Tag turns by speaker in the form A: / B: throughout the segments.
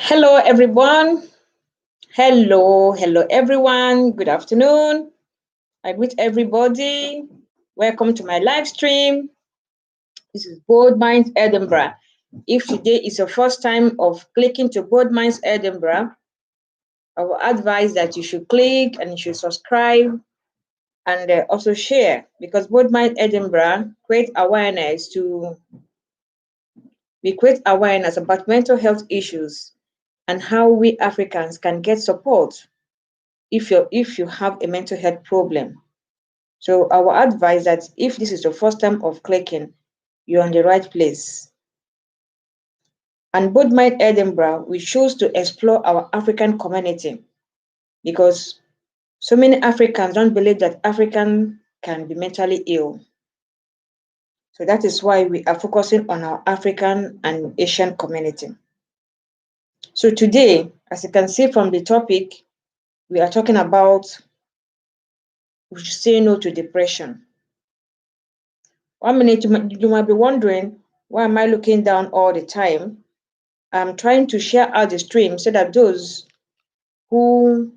A: Hello, everyone. Hello, everyone. Good afternoon. I greet everybody. Welcome to my live stream. This is Bold Minds Edinburgh. If today is your first time of clicking to Bold Minds Edinburgh, I will advise that you should click and you should subscribe and also share, because Bold Minds Edinburgh create awareness about mental health issues and how we Africans can get support if you have a mental health problem. So I will advise that if this is your first time of clicking, you're on the right place. And Bold Mind Edinburgh, we choose to explore our African community because so many Africans don't believe that African can be mentally ill. So that is why we are focusing on our African and Asian community. So today, as you can see from the topic, we are talking about we should say no to depression. 1 minute, you might be wondering, why am I looking down all the time? I'm trying to share out the stream so that who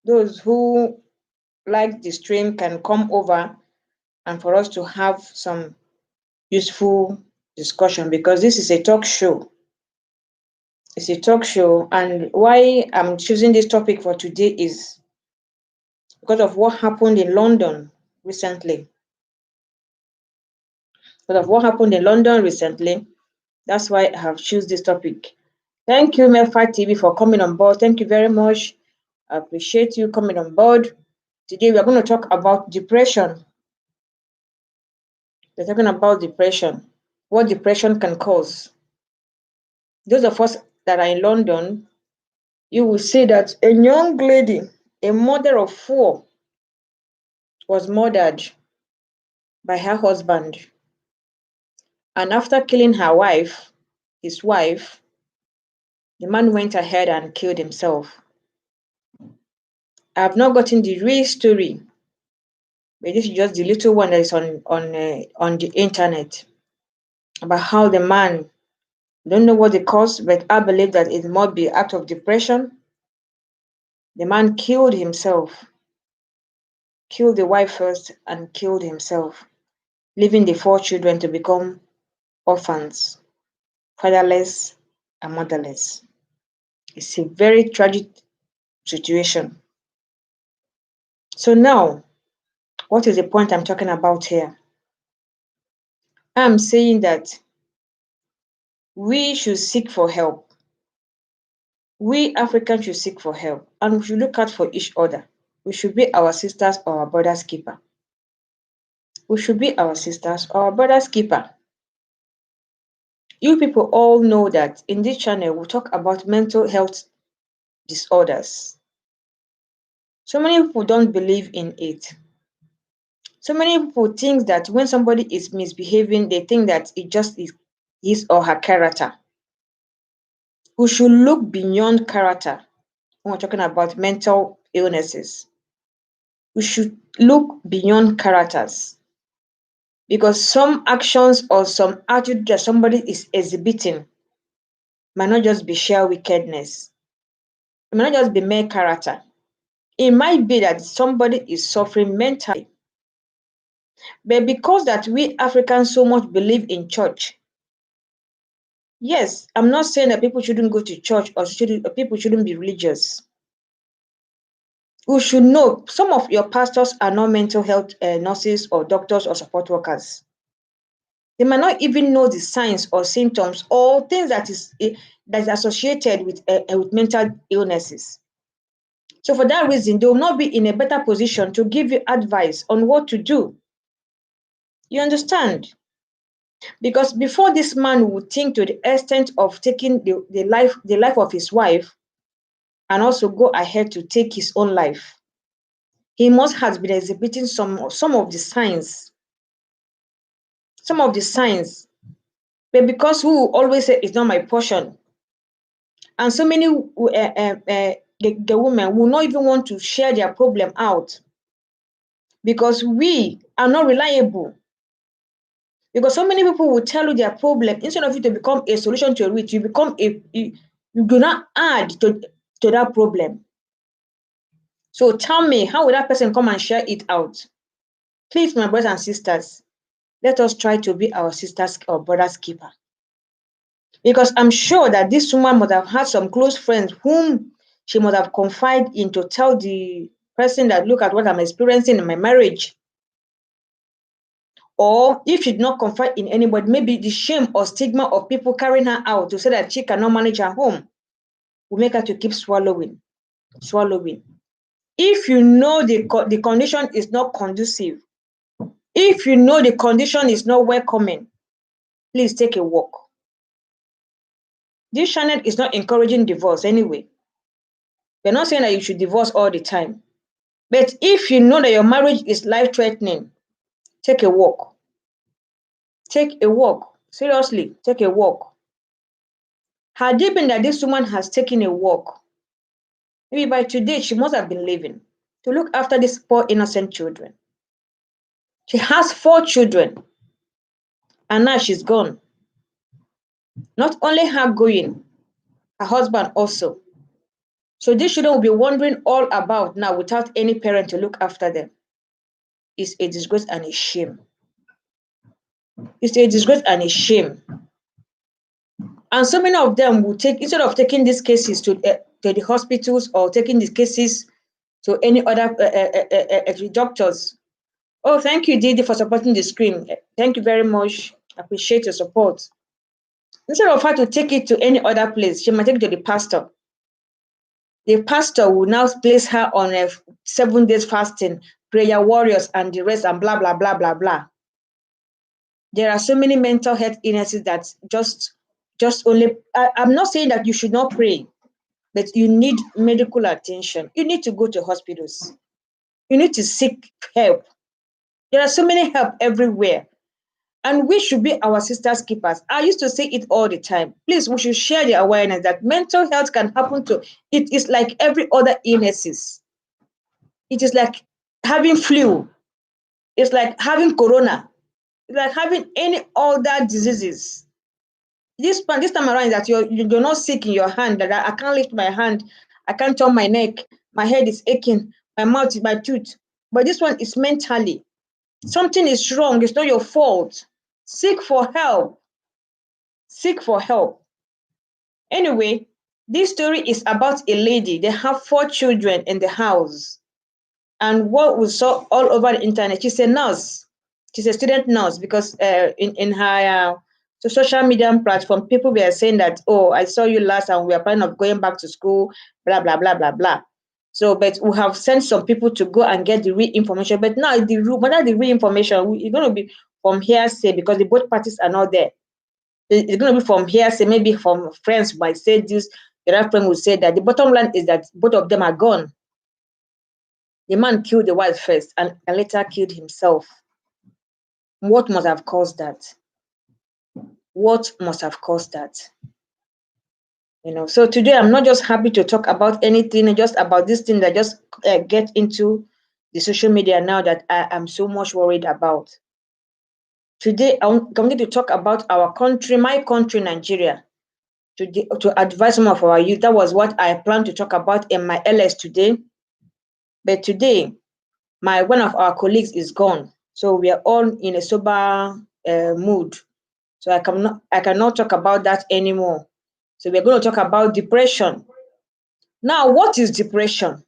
A: those who like the stream can come over and for us to have some useful discussion, because this is a talk show. It's a talk show, and why I'm choosing this topic for today is because of what happened in London recently. That's why I have chosen this topic. Thank you, Melfa TV, for coming on board. Thank you very much. I appreciate you coming on board. Today, we are going to talk about depression. We're talking about depression, what depression can cause. Those of us that are in London, you will see that a young lady, a mother of 4, was murdered by her husband. And after killing his wife, the man went ahead and killed himself. I have not gotten the real story, but this is just the little one that is on the internet about how the man, don't know what the cause, but I believe that it might be out of depression. The man killed himself, killed the wife first, and killed himself, leaving the 4 children to become orphans, fatherless and motherless. It's a very tragic situation. So now, what is the point I'm talking about here? I'm saying that we should seek for help. We Africans should seek for help, and we should look out for each other. We should be our sisters or our brothers' keeper. We should be our sisters or our brothers' keeper. You people all know that in this channel, we talk about mental health disorders. So many people don't believe in it. So many people think that when somebody is misbehaving, they think that it just is his or her character. We should look beyond character when we're talking about mental illnesses. We should look beyond characters, because some actions or some attitude that somebody is exhibiting might not just be sheer wickedness. It might not just be mere character. It might be that somebody is suffering mentally. But because that we Africans so much believe in church, yes, I'm not saying that people shouldn't go to church or people shouldn't be religious. We should know some of your pastors are not mental health nurses or doctors or support workers. They might not even know the signs or symptoms or things that is associated with mental illnesses. So for that reason, they will not be in a better position to give you advice on what to do. You understand? Because before this man would think to the extent of taking the life of his wife and also go ahead to take his own life, he must have been exhibiting some of the signs. Some of the signs. But because who will always say it's not my portion, and so many the women will not even want to share their problem out because we are not reliable. Because so many people will tell you their problem, instead of you to become a solution to it, you become You do not add to that problem. So tell me, how will that person come and share it out? Please, my brothers and sisters, let us try to be our sisters or brothers' keeper. Because I'm sure that this woman must have had some close friends whom she must have confided in to tell the person that, look at what I'm experiencing in my marriage. Or if she did not confide in anybody, maybe the shame or stigma of people carrying her out to say that she cannot manage her home will make her to keep swallowing. If you know the condition is not conducive, if you know the condition is not welcoming, please take a walk. This channel is not encouraging divorce anyway. We're not saying that you should divorce all the time. But if you know that your marriage is life-threatening, take a walk. Take a walk. Seriously, take a walk. Had it been that this woman has taken a walk, maybe by today she must have been living to look after these poor innocent children. She has 4 children, and now she's gone. Not only her going, her husband also. So these children will be wandering all about now without any parent to look after them. It's a disgrace and a shame. It's a disgrace and a shame. And so many of them will take, instead of taking these cases to the hospitals or taking these cases to any other doctors. Oh, thank you, Didi, for supporting the screen. Thank you very much. Appreciate your support. Instead of her to take it to any other place, she might take it to the pastor. The pastor will now place her on a 7 days fasting, prayer warriors, and the rest, and blah, blah, blah, blah, blah. There are so many mental health illnesses that just only, I'm not saying that you should not pray, but you need medical attention. You need to go to hospitals. You need to seek help. There are so many help everywhere. And we should be our sisters' keepers. I used to say it all the time. Please, we should share the awareness that mental health can happen to, it is like every other illnesses. It is like having flu. It's like having corona. It's like having any other diseases. This time around is that you're not sick in your hand, that I can't lift my hand, I can't turn my neck, my head is aching, my mouth is my tooth. But this one is mentally. Something is wrong, it's not your fault. Seek for help. Seek for help. Anyway, this story is about a lady. They have 4 children in the house. And what we saw all over the internet, she's a nurse. She's a student nurse because in her social media platform, people were saying that, oh, I saw you last and we are planning of going back to school, blah, blah, blah, blah, blah. So, but we have sent some people to go and get the real information. But now the real information, it's going to be from hearsay because the both parties are not there. It's going to be from hearsay, maybe from friends might say this, the other friend will say that. The bottom line is that both of them are gone. The man killed the wife first and later killed himself. What must have caused that? What must have caused that? So today I'm not just happy to talk about anything, just about this thing that just get into the social media now that I am so much worried about. Today I'm going to talk about our country, my country, Nigeria, to advise some of our youth. That was what I planned to talk about in my LS today. But today, one of our colleagues is gone. So we are all in a sober mood. So I cannot talk about that anymore. So we're going to talk about depression. Now, what is depression?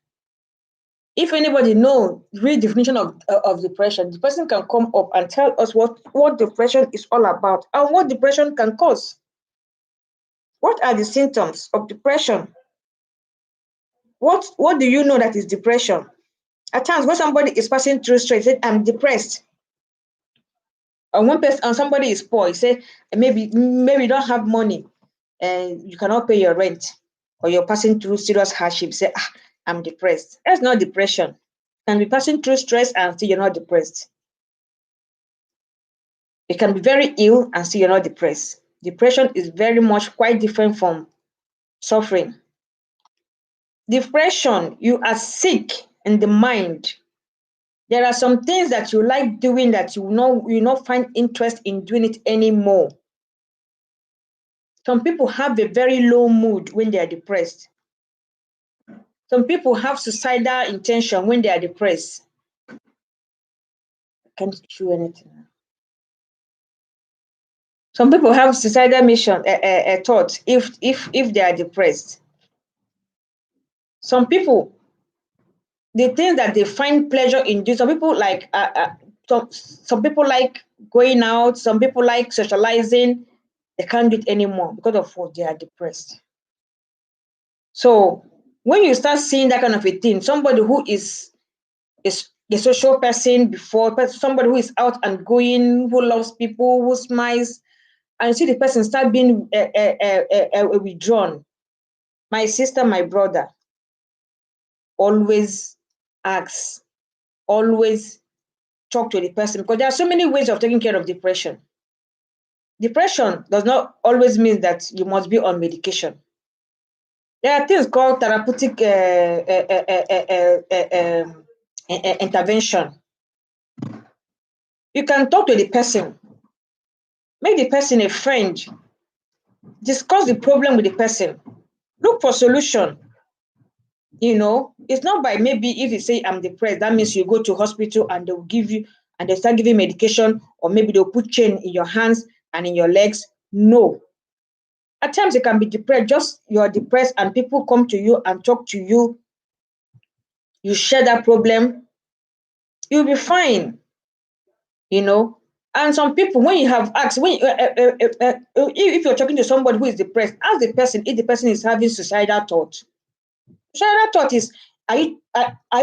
A: If anybody knows the real definition of depression, the person can come up and tell us what depression is all about and what depression can cause. What are the symptoms of depression? What do you know that is depression? At times when somebody is passing through stress, say, I'm depressed. And one person and somebody is poor, you say maybe you don't have money and you cannot pay your rent, or you're passing through serious hardship, say, I'm depressed. That's not depression. You can be passing through stress and still you're not depressed. You can be very ill and still you're not depressed. Depression is very much quite different from suffering. Depression, you are sick in the mind. There are some things that you like doing that you not find interest in doing it anymore. Some people have a very low mood when they are depressed. Some people have suicidal intention when they are depressed. I can't do anything. Some people have suicidal mission thoughts if they are depressed. Some people, the things that they find pleasure in doing. Some people like some people like going out. Some people like socializing. They can't do it anymore because of what they are depressed. So when you start seeing that kind of a thing, somebody who is a social person before, somebody who is out and going, who loves people, who smiles, and you see the person start being withdrawn. My sister, my brother, always ask, always talk to the person, because there are so many ways of taking care of depression. Depression does not always mean that you must be on medication. There are things called therapeutic intervention. You can talk to the person, make the person a friend, discuss the problem with the person, look for solution. It's not by maybe if you say I'm depressed, that means you go to hospital and they'll give you and they start giving medication, or maybe they'll put chain in your hands and in your legs. No. At times you can be depressed, just you're depressed and people come to you and talk to you. You share that problem, you'll be fine. And some people, when you have asked, when if you're talking to somebody who is depressed, ask the person if the person is having suicidal thought. Suicidal thought is, are you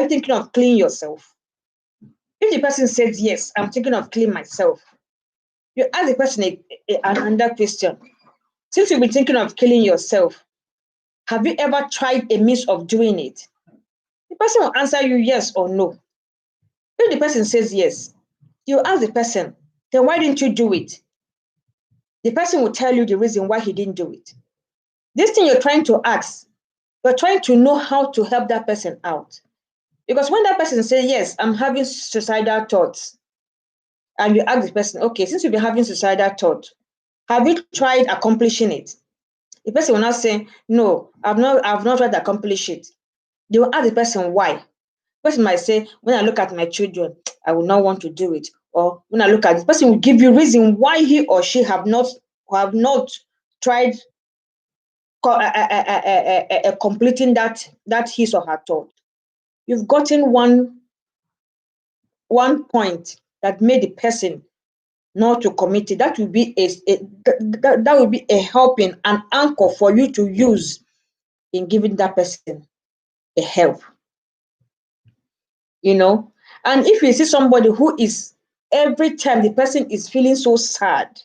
A: thinking of killing yourself? If the person says yes, I'm thinking of killing myself, you ask the person another question. Since you've been thinking of killing yourself, have you ever tried a means of doing it? The person will answer you yes or no. If the person says yes, you ask the person, then why didn't you do it? The person will tell you the reason why he didn't do it. This thing you're trying to ask, you're trying to know how to help that person out. Because when that person says, yes, I'm having suicidal thoughts, and you ask the person, okay, since you've been having suicidal thoughts, have you tried accomplishing it? The person will not say, no, I've not tried to accomplish it. They will ask the person why. The person might say, when I look at my children, I will not want to do it. Or when I look at this person will give you reason why he or she have not tried completing that his or her thought. You've gotten one point that made the person not to commit it. That will be that will be a helping, an anchor for you to use in giving that person a help. And if you see somebody who is, every time the person is feeling so sad,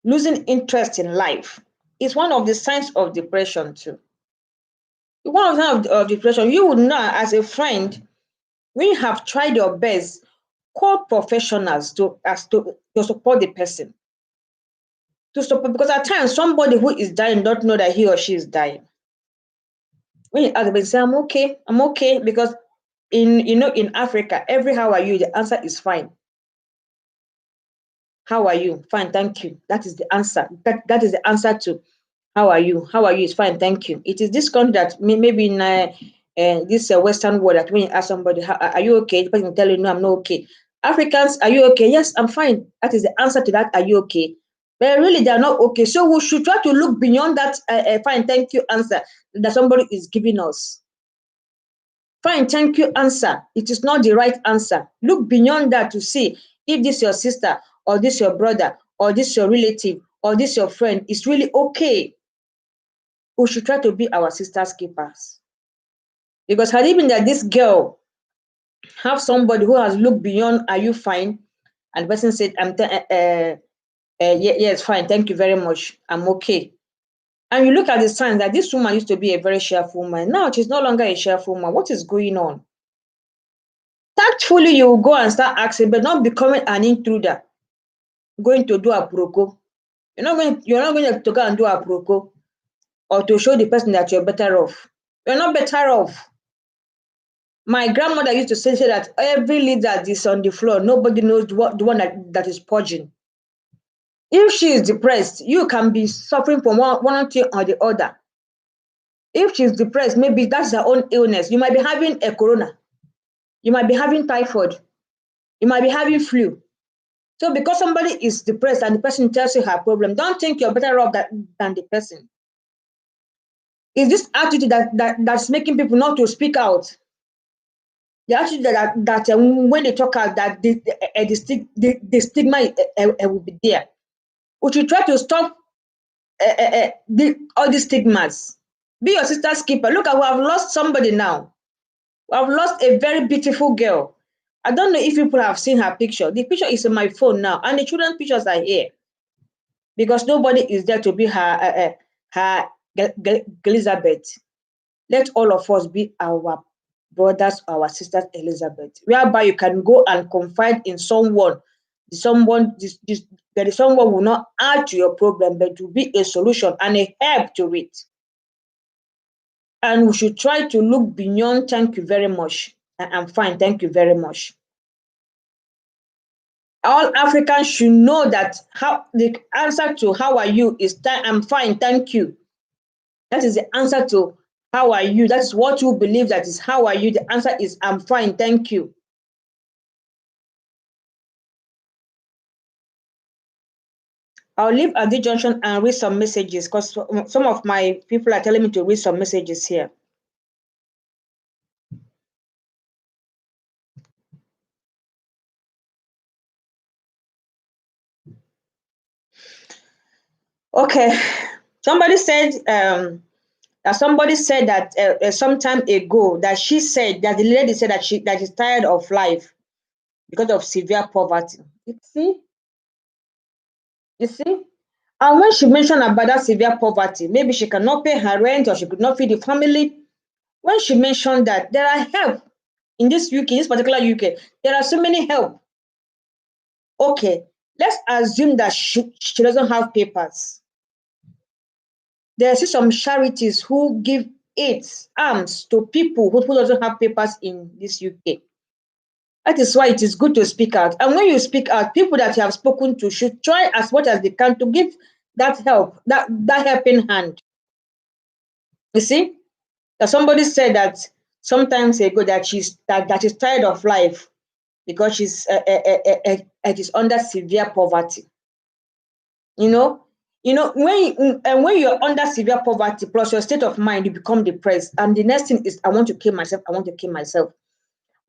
A: losing interest in life, it's one of the signs of depression too. One of the signs of depression, you would know as a friend, when you have tried your best, call professionals to support the person. To support, because at times somebody who is dying don't know that he or she is dying. When you ask them, they say, I'm okay, because in Africa, every how are you, the answer is fine. How are you? Fine, thank you. That is the answer. That is the answer to how are you? How are you? It's fine, thank you. It is this country that maybe in this Western world, that when you ask somebody, are you okay? The person will tell you, no, I'm not okay. Africans, are you okay? Yes, I'm fine. That is the answer to that. Are you okay? But really, they're not okay. So we should try to look beyond that fine, thank you answer that somebody is giving us. Fine, thank you answer. It is not the right answer. Look beyond that to see if this your sister, or this your brother, or this your relative, or this your friend is really okay. We should try to be our sister's keepers. Because had it been that this girl have somebody who has looked beyond, are you fine? And the person said, yes, fine, thank you very much, I'm okay. And you look at the signs that this woman used to be a very cheerful woman. Now she's no longer a cheerful woman. What is going on? Tactfully, you will go and start asking, but not becoming an intruder, going to do a proko. You're not going to go and do a proko, or to show the person that you're better off. You're not better off. My grandmother used to say that every leaf that is on the floor, nobody knows the one that is purging. If she is depressed, you can be suffering from one thing or the other. If she's depressed, maybe that's her own illness. You might be having a corona. You might be having typhoid. You might be having flu. So because somebody is depressed and the person tells you her problem, don't think you're better off than the person. It's this attitude that's making people not to speak out. The attitude that when they talk out, that the stigma will be there. We should try to stop all these stigmas. Be your sister's keeper. Look, we have lost somebody now. We have lost a very beautiful girl. I don't know if people have seen her picture. The picture is on my phone now, and the children's pictures are here because nobody is there to be her Elizabeth. Let all of us be our brothers, our sisters, Elizabeth, whereby you can go and confide in someone. There is someone who will not add to your problem, but to be a solution and a help to it. And we should try to look beyond thank you very much. I'm fine, thank you very much. All Africans should know that how the answer to how are you is I'm fine, thank you. That is the answer to how are you. That's what you believe that is how are you. The answer is I'm fine, thank you. I'll leave at the junction and read some messages because some of my people are telling me to read some messages here. Okay, somebody said that some time ago that she said that the lady said that she's tired of life because of severe poverty. You see, and when she mentioned about that severe poverty, maybe she cannot pay her rent or she could not feed the family. When she mentioned that there are help in this UK, this particular UK, there are so many help. Okay, let's assume that she doesn't have papers. There are some charities who give aids, arms to people who doesn't have papers in this UK. That is why it is good to speak out. And when you speak out, people that you have spoken to should try as much as they can to give that help, that helping hand. You see, that somebody said that sometimes ago that she's tired of life because she's under severe poverty. When you're under severe poverty plus your state of mind, you become depressed, and the next thing is I want to kill myself. I want to kill myself.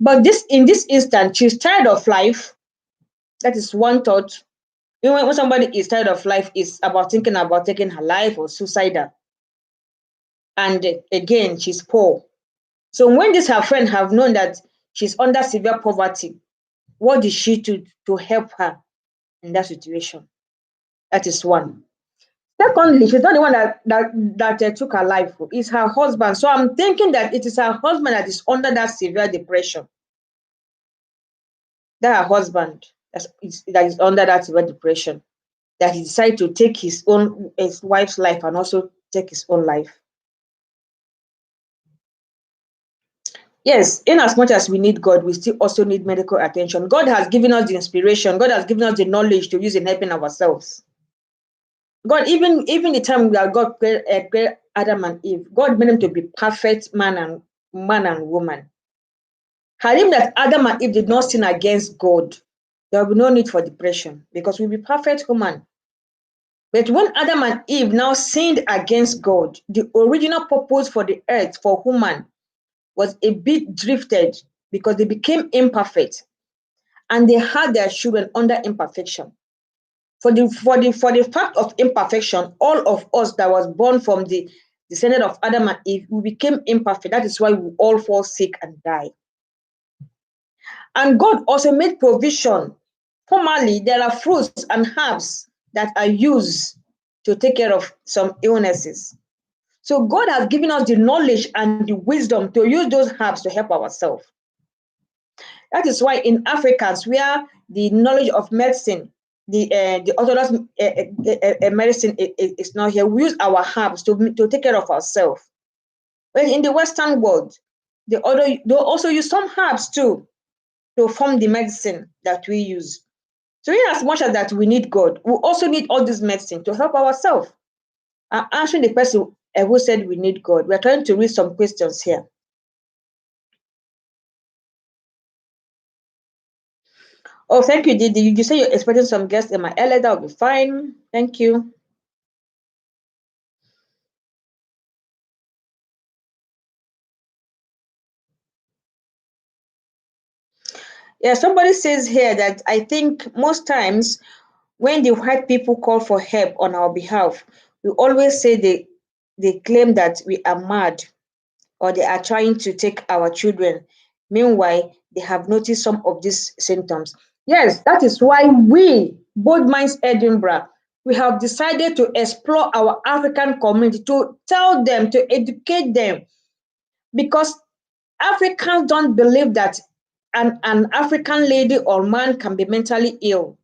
A: But in this instant, she's tired of life. That is one thought. When somebody is tired of life, it's about thinking about taking her life or suicidal. And again, she's poor. So when this her friend have known that she's under severe poverty, what did she do to help her in that situation? That is one. Secondly, she's not the one that took her life. It's her husband. So I'm thinking that it is her husband that is under that severe depression. That her husband that is under that severe depression, that he decided to take his wife's life and also take his own life. Yes, in as much as we need God, we still also need medical attention. God has given us the inspiration. God has given us the knowledge to use in helping ourselves. God, even the time that God created Adam and Eve, God made them to be perfect man and woman. Had it that Adam and Eve did not sin against God, there will be no need for depression because we'll be perfect human. But when Adam and Eve now sinned against God, the original purpose for the earth, for human, was a bit drifted because they became imperfect and they had their children under imperfection. For the fact of imperfection, all of us that was born from the descendant of Adam and Eve, we became imperfect. That is why we all fall sick and die. And God also made provision. Formerly, there are fruits and herbs that are used to take care of some illnesses. So God has given us the knowledge and the wisdom to use those herbs to help ourselves. That is why in Africans, where the knowledge of medicine, the orthodox medicine is not here, we use our herbs to take care of ourselves. But in the Western world, they also use some herbs too to form the medicine that we use. So in as much as that we need God, we also need all this medicine to help ourselves. I'm answering the person who said we need God. We're trying to read some questions here. Oh, thank you, Didi. You say you're expecting some guests in my LA. That'll be fine. Thank you. Yeah, somebody says here that I think most times when the white people call for help on our behalf, we always say they claim that we are mad or they are trying to take our children. Meanwhile, they have noticed some of these symptoms. Yes, that is why we, Bold Minds Edinburgh, we have decided to explore our African community, to tell them, to educate them, because Africans don't believe that an African lady or man can be mentally ill.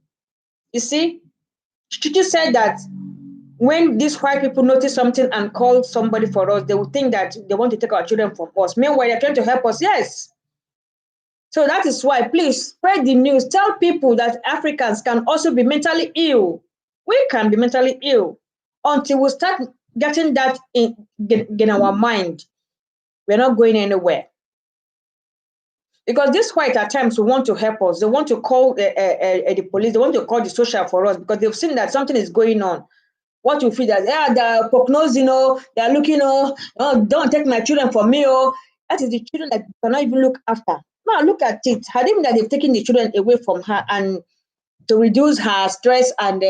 A: You see, Chichi said that when these white people notice something and call somebody for us, they will think that they want to take our children from us. Meanwhile, they're trying to help us. Yes. So that is why, please spread the news. Tell people that Africans can also be mentally ill. We can be mentally ill until we start getting that in our mind. We're not going anywhere. Because this white at times want to help us. They want to call the police. They want to call the social for us because they've seen that something is going on. What you feel that the prognosis, they're looking, don't take my children from me, that is the children that you cannot even look after. Now look at it. Had even that they've taken the children away from her and to reduce her stress and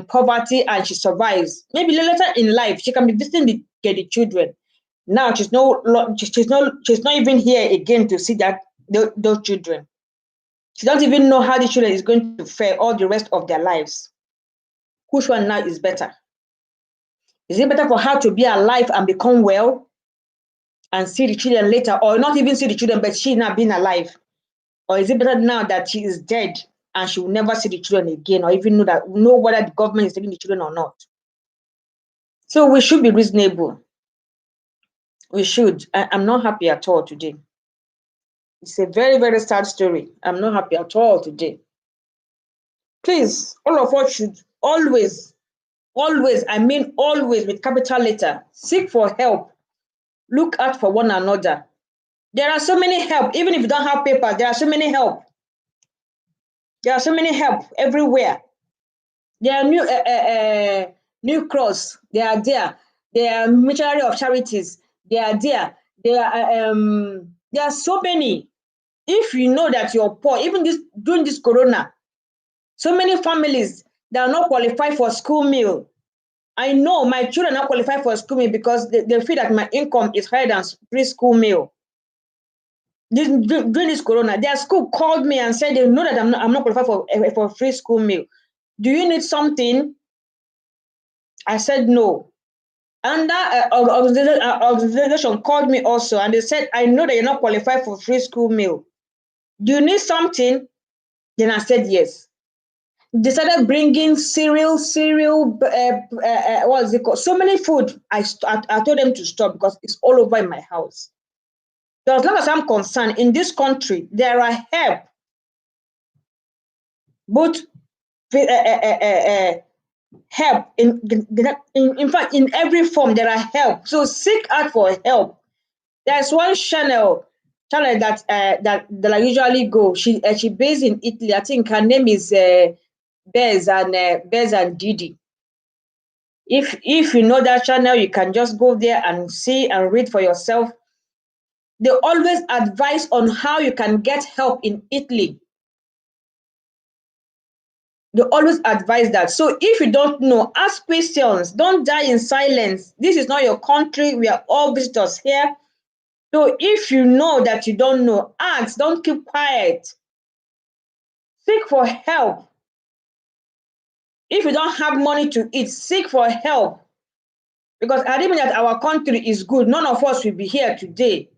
A: poverty, and she survives. Maybe later in life she can be visiting the children. Now she's not even here again to see that those children. She doesn't even know how the children is going to fare all the rest of their lives. Which one now is better? Is it better for her to be alive and become well and see the children later, or not even see the children, but she not being alive? Or is it better now that she is dead and she will never see the children again, or even know whether the government is taking the children or not? So we should be reasonable. We should. I'm not happy at all today. It's a very, very sad story. I'm not happy at all today. Please, all of us should always, I mean always with capital letter, seek for help. Look out for one another. There are so many help. Even if you don't have paper, there are so many help. There are so many help everywhere. There are new cross. They are there. There are missionary of charities. They are there. There are so many. If you know that you're poor, even during this corona, so many families that are not qualified for school meal. I know my children are not qualified for school meal because they feel that my income is higher than free school meal. During this corona, their school called me and said they know that I'm not qualified for free school meal. Do you need something? I said no. And that organization called me also and they said, I know that you're not qualified for free school meal. Do you need something? Then I said yes. They started bringing cereal, what is it called? So many food. I told them to stop because it's all over in my house. So as long as I'm concerned, in this country, there are help, both help in fact, in every form there are help. So seek out for help. There's one channel that I usually go. She based in Italy. I think her name is Bez and Didi. If you know that channel, you can just go there and see and read for yourself. They always advise on how you can get help in Italy. They always advise that. So if you don't know, ask questions. Don't die in silence. This is not your country. We are all visitors here. So if you know that you don't know, ask. Don't keep quiet. Seek for help. If you don't have money to eat, seek for help. Because admitting that our country is good, none of us will be here today.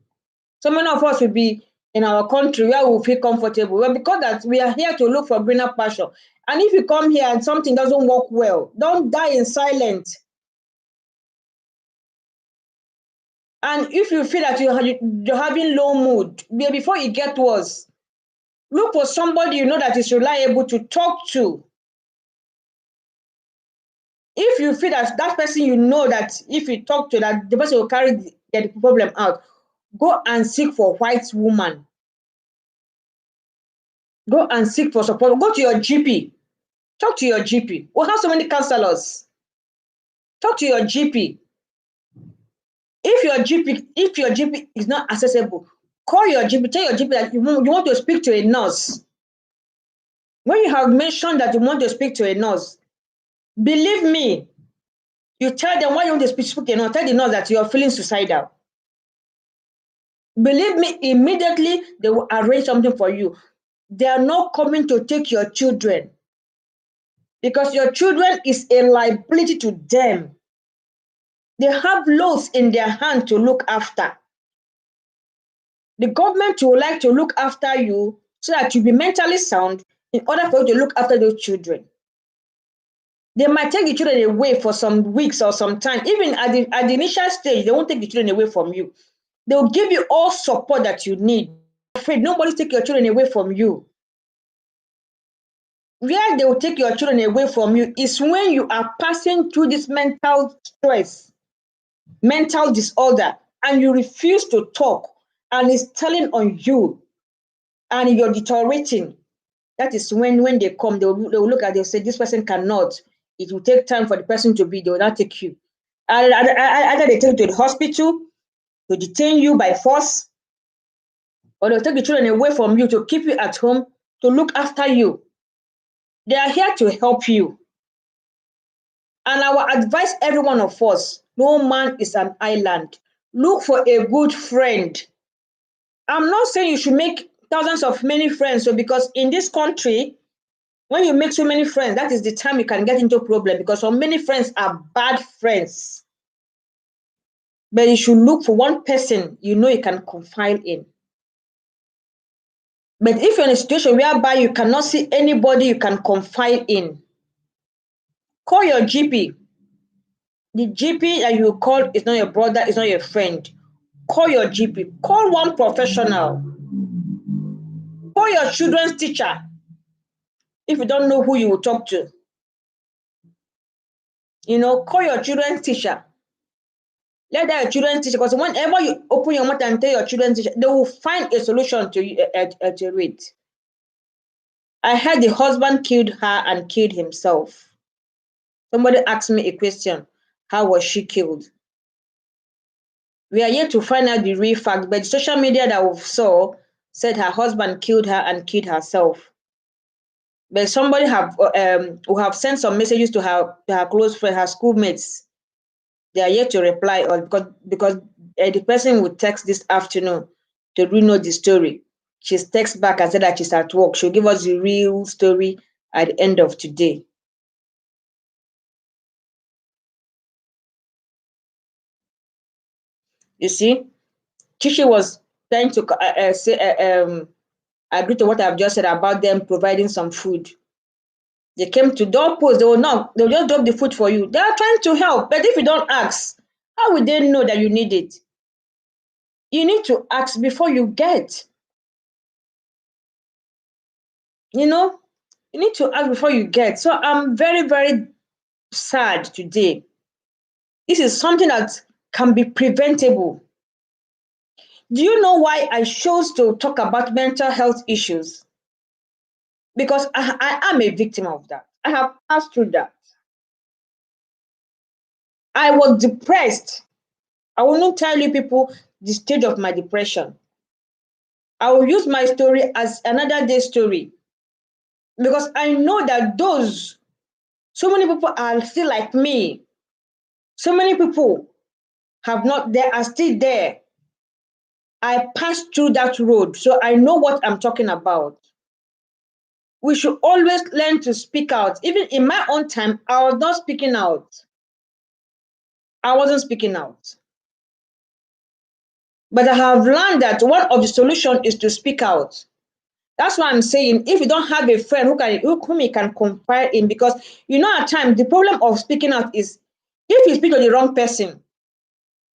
A: So many of us will be in our country where we feel comfortable. Well, because that we are here to look for greener pasture. And if you come here and something doesn't work well, don't die in silence. And if you feel that you're having low mood, before it gets worse, Look for somebody you know that is reliable to talk to. If you feel that that person you know that if you talk to that the person will get the problem out, go and seek for white woman. Go and seek for support. Go to your GP. Talk to your GP. We have so many counselors. Talk to your GP. If your GP is not accessible, call your GP. Tell your GP that you want to speak to a nurse. When you have mentioned that you want to speak to a nurse, believe me, you tell them why you want to speak to a nurse. Tell the nurse that you are feeling suicidal. Believe me, immediately they will arrange something for you. They are not coming to take your children because your children is a liability to them. They have loads in their hand to look after. The government would like to look after you so that you be mentally sound in order for you to look after those children. They might take the children away for some weeks or some time. Even at the initial stage, they won't take the children away from you. They will give you all support that you need. Afraid nobody take your children away from you. Where they will take your children away from you is when you are passing through this mental stress, mental disorder, and you refuse to talk, and it's telling on you, and you're deteriorating. That is when they come, they will look at, they'll say, this person cannot. It will take time for the person to be, they will not take you. Either they take you to the hospital to detain you by force, or they'll take the children away from you to keep you at home to look after you. They are here to help you. And I will advise every one of us, no man is an island. Look for a good friend. I'm not saying you should make thousands of many friends, so because in this country, when you make so many friends, that is the time you can get into a problem because so many friends are bad friends. But you should look for one person you know you can confide in. But if you're in a situation whereby you cannot see anybody you can confide in, call your GP. The GP that you call is not your brother, is not your friend. Call your GP. Call one professional. Call your children's teacher if you don't know who you will talk to. Call your children's teacher. Let that your children's teacher, because whenever you open your mouth and tell your children's teacher, they will find a solution to you at a rate. I heard the husband killed her and killed himself. Somebody asked me a question. How was she killed? We are yet to find out the real fact, but the social media that we saw said her husband killed her and killed herself. But somebody who have sent some messages to her close friend, her schoolmates. They are yet to reply, or because the person would text this afternoon to really know the story. She's text back and said that she's at work. She'll give us the real story at the end of today. You see, Chichi was trying to agree to what I've just said about them providing some food. They came to doorpost. They'll just drop the food for you. They are trying to help, but if you don't ask, how will they know that you need it? You need to ask before you get. You need to ask before you get. So I'm very, very sad today. This is something that can be preventable. Do you know why I chose to talk about mental health issues? Because I am a victim of that. I have passed through that. I was depressed. I will not tell you people the stage of my depression. I will use my story as another day story because I know that so many people are still like me. So many people they are still there. I passed through that road, so I know what I'm talking about. We should always learn to speak out. Even in my own time, I was not speaking out. I wasn't speaking out. But I have learned that one of the solutions is to speak out. That's why I'm saying if you don't have a friend whom you can confide in, because at times the problem of speaking out is if you speak to the wrong person,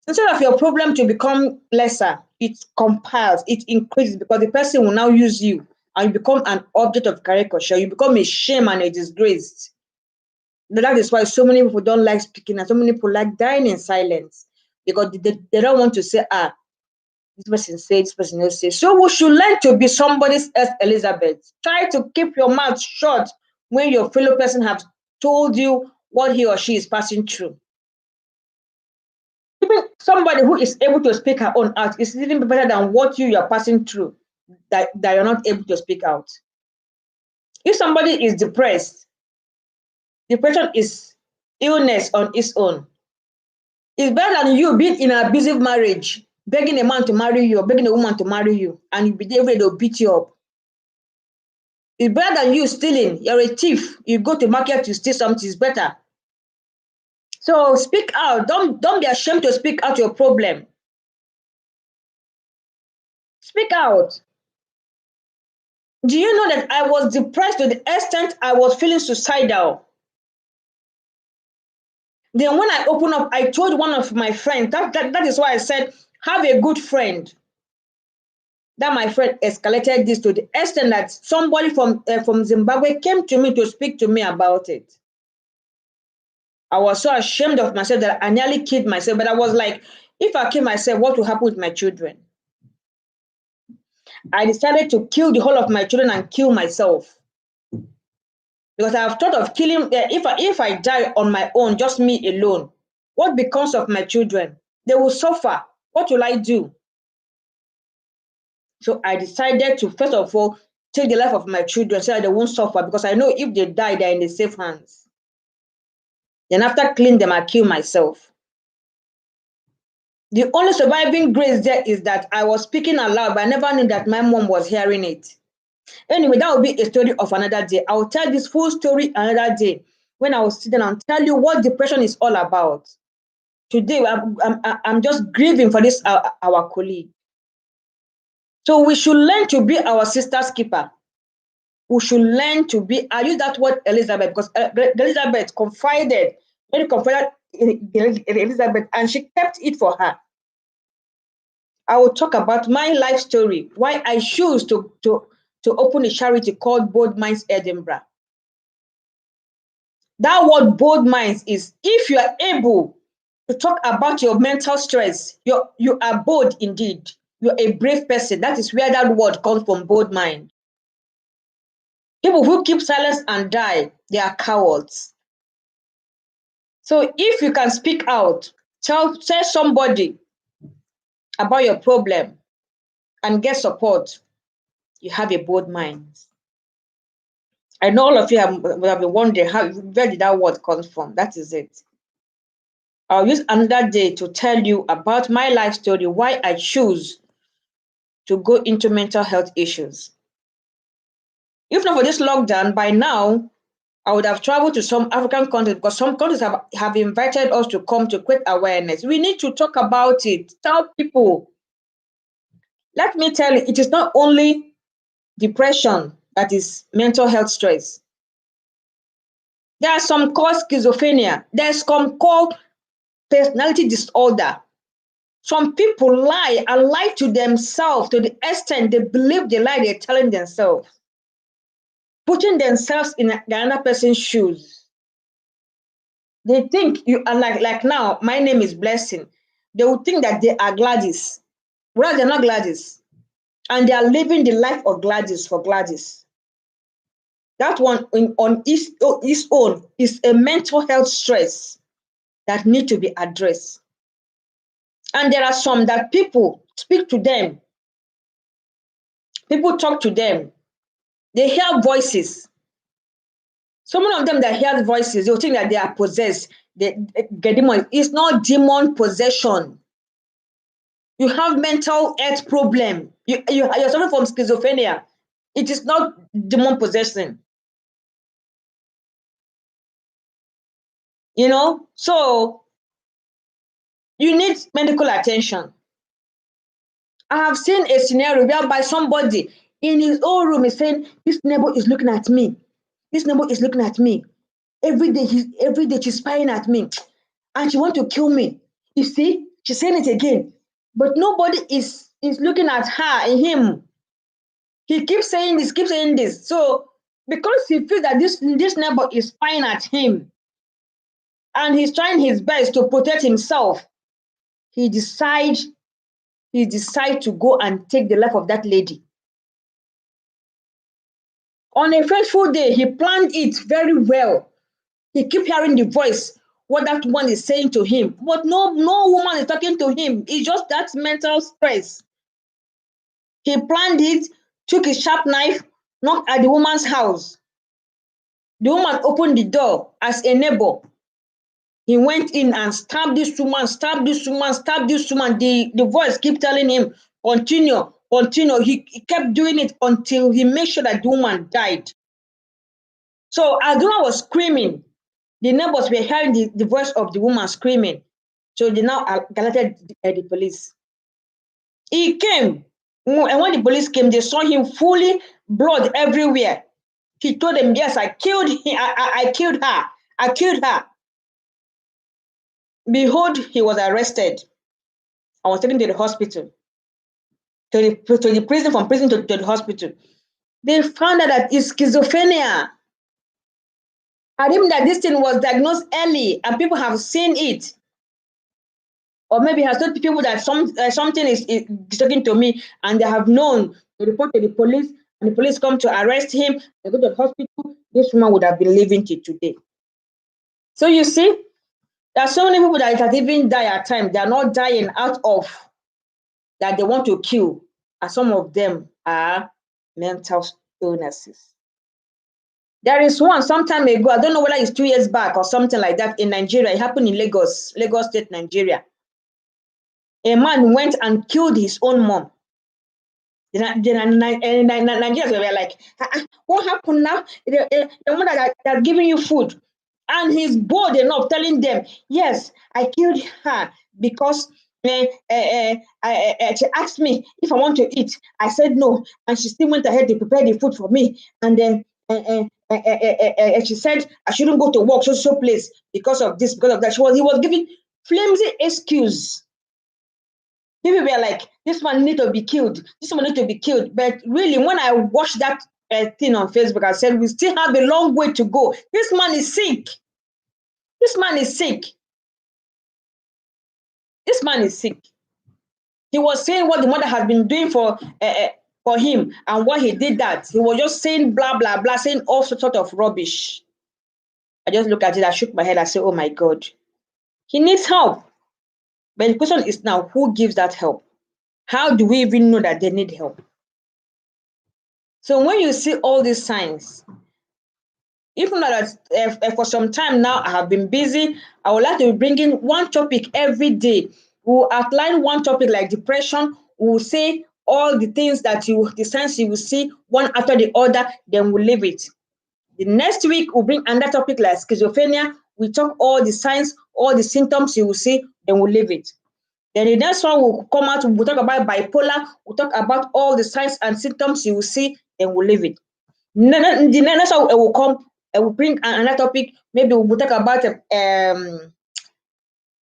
A: instead of your problem to become lesser, it compiles, it increases because the person will now use you and you become an object of caricature. You become a shame and a disgrace. That is why so many people don't like speaking, and so many people like dying in silence because they don't want to say, this person said, this person else said. So we should learn to be somebody's else Elizabeth. Try to keep your mouth shut when your fellow person has told you what he or she is passing through. Even somebody who is able to speak her own out is even better than what you are passing through that you're not able to speak out. If somebody is depressed, depression is illness on its own. It's better than you being in an abusive marriage, begging a man to marry you or begging a woman to marry you, and you be able to beat you up. It's better than you stealing. You're a thief. You go to market to steal something. It's better. So speak out. Don't be ashamed to speak out your problem. Speak out. Do you know that I was depressed to the extent I was feeling suicidal? Then when I opened up, I told one of my friends, that is why I said, have a good friend. That my friend escalated this to the extent that somebody from Zimbabwe came to me to speak to me about it. I was so ashamed of myself that I nearly killed myself. But I was like, if I kill myself, what will happen with my children? I decided to kill the whole of my children and kill myself. Because I have thought of killing, if I die on my own, just me alone, what becomes of my children? They will suffer. What will I do? So I decided to, first of all, take the life of my children so that they won't suffer, because I know if they die, they're in the safe hands. Then after killing them, I kill myself. The only surviving grace there is that I was speaking aloud, but I never knew that my mom was hearing it. Anyway, that will be a story of another day. I will tell this full story another day when I will sit down and tell you what depression is all about. Today, I'm just grieving for this, our colleague. So we should learn to be our sister's keeper. We should learn to be, I use that word Elizabeth because Elizabeth confided, very confided in Elizabeth, and she kept it for her. I will talk about my life story, why I choose to open a charity called Bold Minds Edinburgh. That word bold minds is if you are able to talk about your mental stress, you are bold indeed. You're a brave person. That is where that word comes from, bold mind. People who keep silence and die, they are cowards. So if you can speak out, tell somebody about your problem and get support, you have a bold mind. I know all of you have been wondering where did that word come from. That is it. I'll use another day to tell you about my life story, why I choose to go into mental health issues. If not for this lockdown, by now, I would have traveled to some African countries because some countries have invited us to come to create awareness. We need to talk about it. Tell people. Let me tell you, it is not only depression that is mental health stress. There are some called schizophrenia. There's some called personality disorder. Some people lie and lie to themselves to the extent they believe the lie they're telling themselves, putting themselves in another person's shoes. They think you are like now, my name is Blessing. They will think that they are Gladys, whereas they're not Gladys. And they are living the life of Gladys for Gladys. That one on its own is a mental health stress that need to be addressed. And there are some that people speak to them. People talk to them. They hear voices. Some of them that hear voices, they'll think that they are possessed. They get demon. It's not demon possession. You have mental health problem. You're suffering from schizophrenia. It is not demon possession. So you need medical attention. I have seen a scenario whereby somebody in his own room is saying, this neighbor is looking at me. This neighbor is looking at me. Every day she's spying at me. And she wants to kill me. You see, she's saying it again. But nobody is looking at her and him. He keeps saying this, keeps saying this. So because he feels that this neighbor is spying at him and he's trying his best to protect himself, he decides to go and take the life of that lady. On a fateful day, he planned it very well. He keep hearing the voice, what that one is saying to him, but no woman is talking to him. It's just that mental stress. He planned it, took his sharp knife, knocked at the woman's house. The woman opened the door as a neighbor. He went in and stabbed this woman, stabbed this woman, stabbed this woman. The voice kept telling him, continue, continue. He kept doing it until he made sure that the woman died. So as the woman was screaming, the neighbors were hearing the voice of the woman screaming. So they now alerted the police. He came, and when the police came, they saw him fully blood everywhere. He told them, yes, I killed him. I killed her. I killed her. Behold, he was arrested. I was taken to the hospital, to the prison, from prison to the hospital. They found out that it's schizophrenia. And even that this thing was diagnosed early and people have seen it. Or maybe has told people that something is talking to me, and they have known to report to the police, and the police come to arrest him, they go to the hospital, this woman would have been living till today. So you see, there are so many people that even die at times. They are not dying out of that they want to kill, and some of them are mental illnesses. There is one some time ago, I don't know whether it's 2 years back or something like that, in Nigeria. It happened in Lagos State, Nigeria. A man went and killed his own mom. The Nigerians were like, what happened now? The one that giving you food. And he's bold enough telling them, yes, I killed her because she asked me if I want to eat. I said no. And she still went ahead to prepare the food for me. And then she said I shouldn't go to work so place because of this, because of that. He was giving flimsy excuse. People were like, this man need to be killed. This one need to be killed. But really, when I watched that thing on Facebook, I said, we still have a long way to go. This man is sick. This man is sick. This man is sick. He was saying what the mother had been doing for him and why he did that. He was just saying blah, blah, blah, saying all sorts of rubbish. I just looked at it, I shook my head, I said, oh my God. He needs help. But the question is now, who gives that help? How do we even know that they need help? So when you see all these signs, even though that for some time now I have been busy, I would like to be bringing one topic every day. We'll outline one topic like depression. We'll say all the things that the signs you will see one after the other, then we'll leave it. The next week, we'll bring another topic like schizophrenia. We talk all the signs, all the symptoms you will see, then we'll leave it. Then the next one will come out, we'll talk about bipolar, we'll talk about all the signs and symptoms you will see, then we'll leave it. The next one will come, and we'll bring another topic, maybe we'll talk about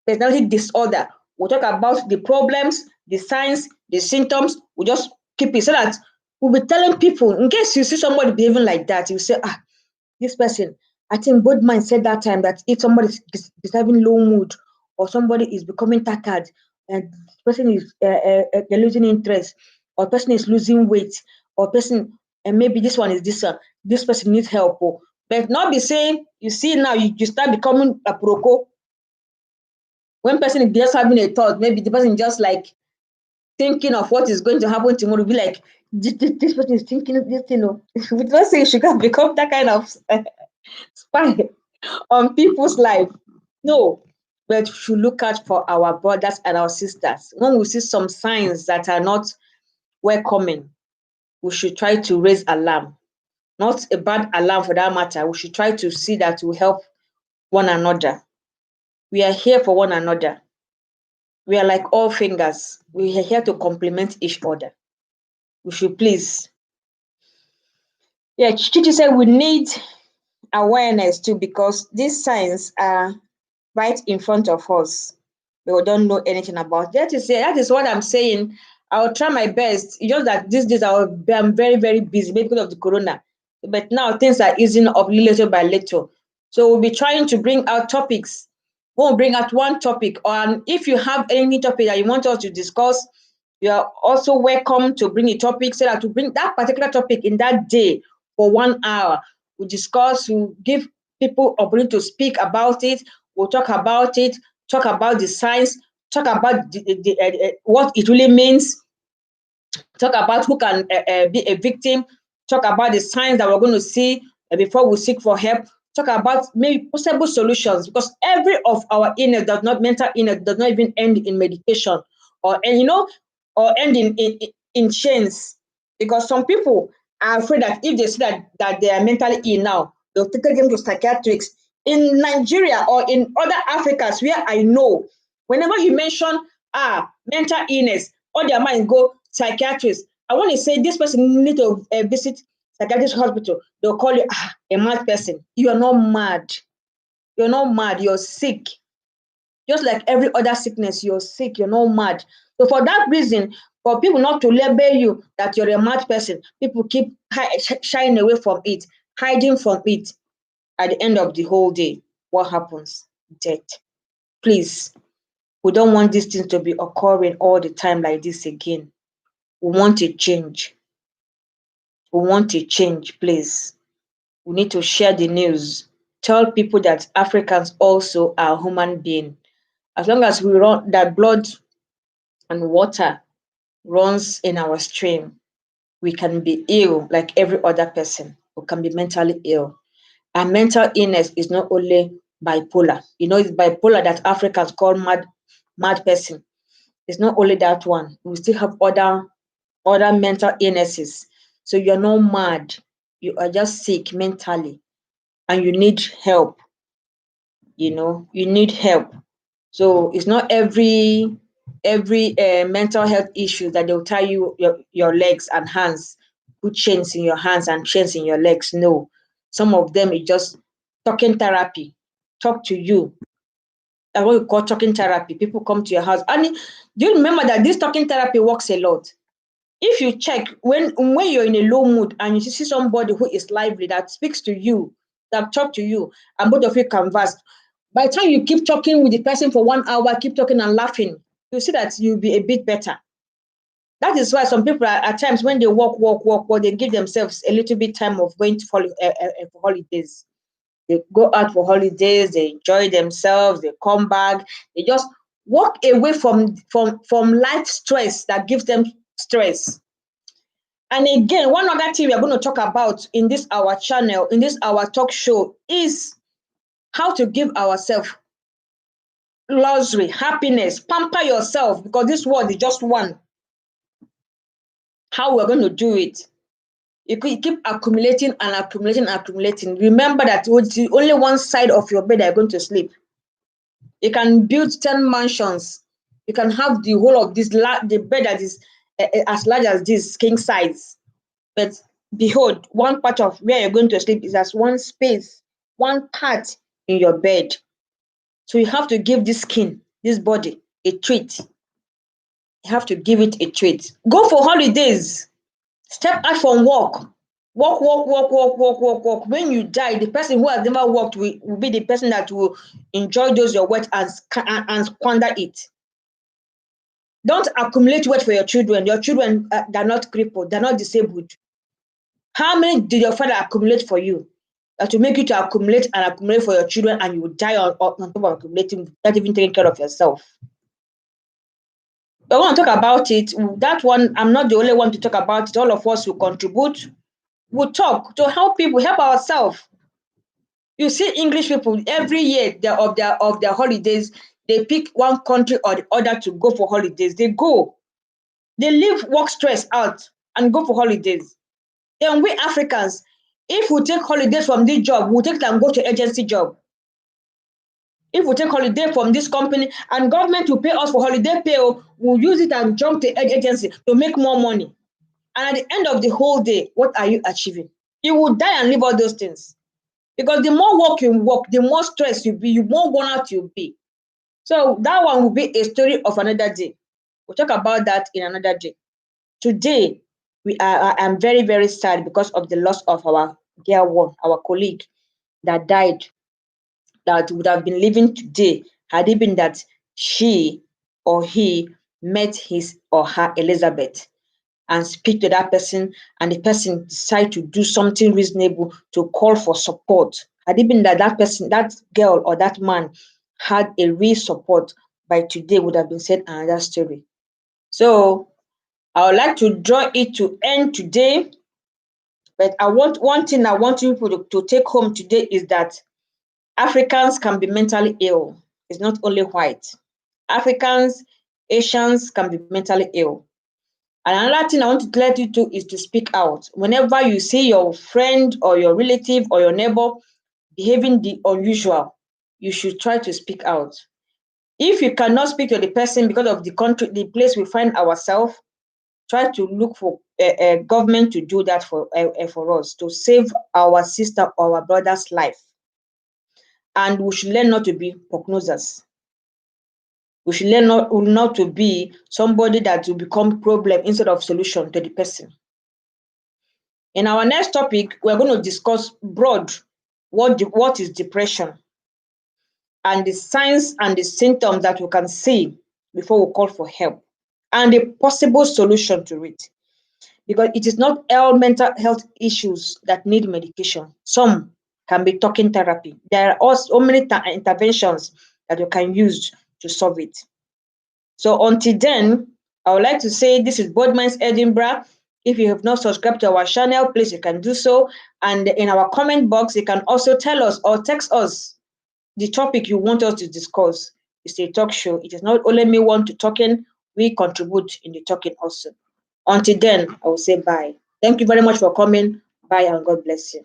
A: personality disorder. We'll talk about the problems, the signs, the symptoms, we'll just keep it so that we'll be telling people, in case you see somebody behaving like that, you say, this person, I think Bodman said that time that if somebody is having low mood or somebody is becoming tired and the person is they're losing interest, or person is losing weight, or person, and maybe this one is this person needs help. But not be saying, you see now, you start becoming a proco. When person is just having a thought, maybe the person just like thinking of what is going to happen tomorrow, be like, this person is thinking of this, we don't say you should become that kind of spy on people's life. No, but we should look out for our brothers and our sisters. When we see some signs that are not welcoming, we should try to raise alarm. Not a bad alarm for that matter. We should try to see that we help one another. We are here for one another. We are like all fingers. We are here to complement each other. We should please. Yeah, Chichi said we need awareness too, because these signs are right in front of us. We don't know anything about that. That is what I'm saying. I'll try my best. It's just that these days I'm very, very busy maybe because of the corona. But now things are easing up little by little. So we'll be trying to bring out topics. We'll bring out one topic. And if you have any topic that you want us to discuss, you are also welcome to bring a topic so that to bring that particular topic in that day for 1 hour. We'll discuss, we'll give people opportunity to speak about it. We'll talk about it, talk about the science, talk about what it really means, talk about who can be a victim, talk about the signs that we're going to see before we seek for help, talk about maybe possible solutions, because every of our illness does not, mental illness does not even end in medication or, and or end in chains, because some people are afraid that if they see that they are mentally ill now, they'll take them to psychiatrists. In Nigeria or in other Africas where I know, whenever you mention mental illness, all their mind go psychiatrist. I want to say this person need to visit psychiatrist hospital. They'll call you a mad person. You are not mad. You're not mad. You're sick. Just like every other sickness, you're sick. You're not mad. So for that reason, for people not to label you that you're a mad person, people keep shying away from it, hiding from it. At the end of the whole day, what happens? Death. Please, we don't want these things to be occurring all the time like this again. We want a change. We want a change, please. We need to share the news. Tell people that Africans also are human beings. As long as we run that blood and water runs in our stream, we can be ill like every other person. We can be mentally ill. And mental illness is not only bipolar. It's bipolar that Africans call mad person. It's not only that one. We still have other mental illnesses. So you're not mad. You are just sick mentally and you need help. You need help. So it's not every mental health issue that they'll tie your legs and hands, put chains in your hands and chains in your legs. No. Some of them is just talking therapy. Talk to you. That's what we call talking therapy. People come to your house. And do you remember that this talking therapy works a lot? If you check when you're in a low mood and you see somebody who is lively, that speaks to you, that talk to you, and both of you converse, by the time you keep talking with the person for 1 hour, keep talking and laughing, you see that you'll be a bit better. That is why some people at times when they walk, they give themselves a little bit time of going to for holidays. They go out for holidays, they enjoy themselves, they come back, they just walk away from life stress that gives them stress. And again, one other thing we are going to talk about in this our channel, in this our talk show, is how to give ourselves luxury, happiness, pamper yourself, because this world is just one. How we're going to do it? You keep accumulating and accumulating. Remember that it's only one side of your bed that you're going to sleep. You can build 10 mansions. You can have the whole of this, the bed that is as large as this, king size. But behold, one part of where you're going to sleep is as one space, one part in your bed. So you have to give this skin, this body, a treat. You have to give it a treat. Go for holidays. Step out from work. Walk. When you die, the person who has never worked will be the person that will enjoy those your wealth and squander it. Don't accumulate wealth for your children. Your children, they're not crippled, they're not disabled. How many did your father accumulate for you? That will make you to accumulate for your children, and you will die on top of accumulating without even taking care of yourself. I want to talk about it. That one, I'm not the only one to talk about it. All of us will contribute. We'll talk to help people, help ourselves. You see, English people every year of their holidays, they pick one country or the other to go for holidays. They go, they leave work stress out and go for holidays. Then we Africans, if we take holidays from this job, we'll take it and go to agency job. If we take holiday from this company and government will pay us for holiday pay, we'll use it and jump to agency to make more money. And at the end of the whole day, what are you achieving? You will die and leave all those things. Because the more work you work, the more stress you be, the more worn out you'll be. So that one will be a story of another day. We'll talk about that in another day. Today, I'm very, very sad because of the loss of our dear one, our colleague that died, that would have been living today had it been that she or he met his or her Elizabeth and speak to that person, and the person decide to do something reasonable to call for support. Had it been that that person, that girl or that man had a real support, by today would have been said another story. So I would like to draw it to end today, but one thing I want you to take home today is that Africans can be mentally ill. It's not only white. Africans, Asians can be mentally ill. And another thing I want to let you do is to speak out. Whenever you see your friend or your relative or your neighbor behaving the unusual, you should try to speak out. If you cannot speak to the person because of the country, the place we find ourselves, try to look for a government to do that for us, to save our sister or our brother's life. And we should learn not to be prognosers. We should learn not to be somebody that will become problem instead of solution to the person. In our next topic, we're going to discuss broad what is depression and the signs and the symptoms that we can see before we call for help and the possible solution to it. Because it is not all mental health issues that need medication. Some can be talking therapy. There are also so many interventions that you can use to solve it. So until then, I would like to say this is Boardminds Edinburgh. If you have not subscribed to our channel, please you can do so. And in our comment box, you can also tell us or text us the topic you want us to discuss. It's a talk show. It is not only me want to talking, we contribute in the talking also. Until then, I will say bye. Thank you very much for coming. Bye and God bless you.